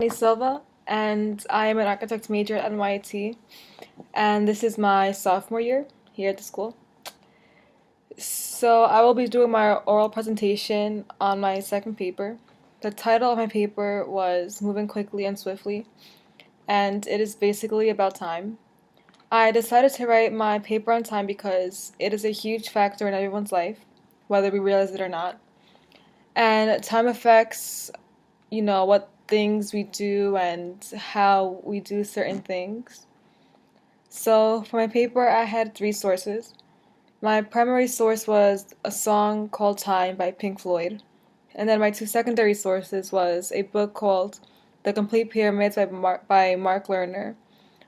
Silva, and I am an architect major at NYT, and this is my sophomore year here at the school. So I will be doing my oral presentation on my second paper. The title of my paper was Moving Quickly and Swiftly, and it is basically about time. I decided to write my paper on time because it is a huge factor in everyone's life, whether we realize it or not. And time affects, what things we do and how we do certain things. So for my paper, I had three sources. My primary source was a song called Time by Pink Floyd. And then my two secondary sources was a book called The Complete Pyramids by Mark Lerner.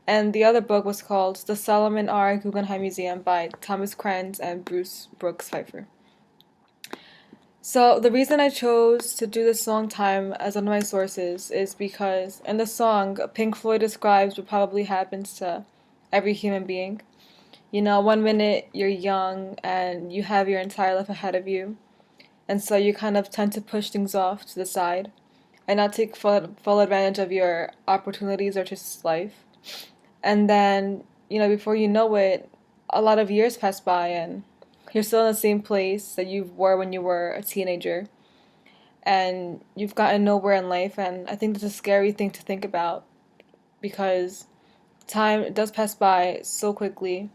And the other book was called The Solomon R. Guggenheim Museum by Thomas Krenz and Bruce Brooks Pfeiffer. So the reason I chose to do this song Time as one of my sources is because in the song, Pink Floyd describes what probably happens to every human being. One minute you're young and you have your entire life ahead of you, and so you kind of tend to push things off to the side and not take full advantage of your opportunities or just life. And then, before you know it, a lot of years pass by and you're still in the same place that you were when you were a teenager, and you've gotten nowhere in life. And I think that's a scary thing to think about because time does pass by so quickly.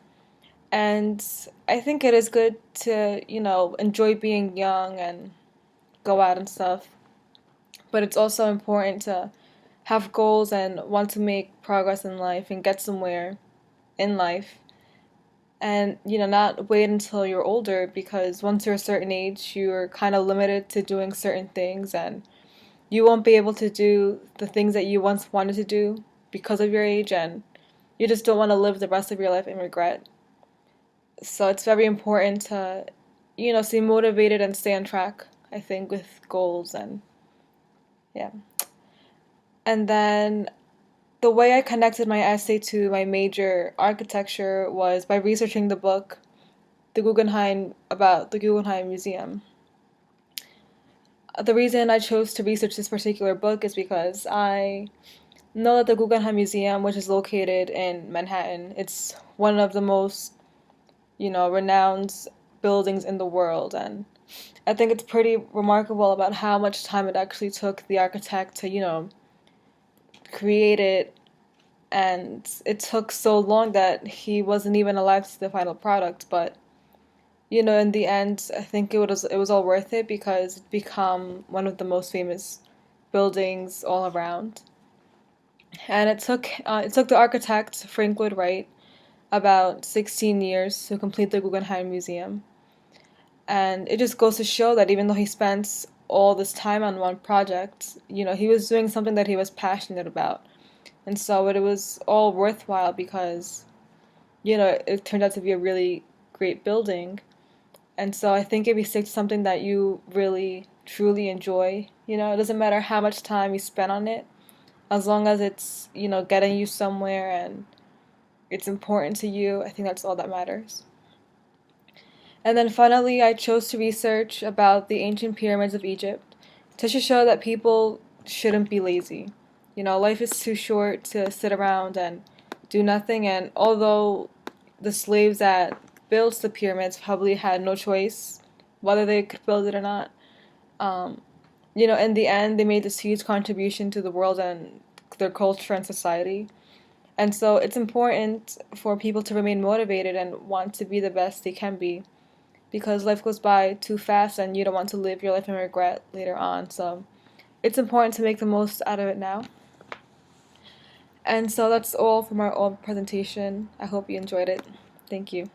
And I think it is good to, enjoy being young and go out and stuff. But it's also important to have goals and want to make progress in life and get somewhere in life. And, not wait until you're older, because once you're a certain age, you're kind of limited to doing certain things and you won't be able to do the things that you once wanted to do because of your age, and you just don't want to live the rest of your life in regret. So it's very important to, stay motivated and stay on track, I think, with goals and yeah. And then the way I connected my essay to my major, architecture, was by researching the book, about the Guggenheim Museum. The reason I chose to research this particular book is because I know that the Guggenheim Museum, which is located in Manhattan, it's one of the most, renowned buildings in the world. And I think it's pretty remarkable about how much time it actually took the architect to, create it. And it took so long that he wasn't even alive to see the final product. But, in the end, I think it was all worth it because it become one of the most famous buildings all around. And it took the architect Frank Lloyd Wright about 16 years to complete the Guggenheim Museum. And it just goes to show that even though he spent all this time on one project, he was doing something that he was passionate about. And so it was all worthwhile because, it turned out to be a really great building. And so I think if you stick to something that you really, truly enjoy, it doesn't matter how much time you spend on it, as long as it's, getting you somewhere and it's important to you, I think that's all that matters. And then finally, I chose to research about the ancient pyramids of Egypt to just show that people shouldn't be lazy. Life is too short to sit around and do nothing. And although the slaves that built the pyramids probably had no choice whether they could build it or not, in the end, they made this huge contribution to the world and their culture and society. And so it's important for people to remain motivated and want to be the best they can be because life goes by too fast and you don't want to live your life in regret later on. So it's important to make the most out of it now. And so that's all from our old presentation. I hope you enjoyed it. Thank you.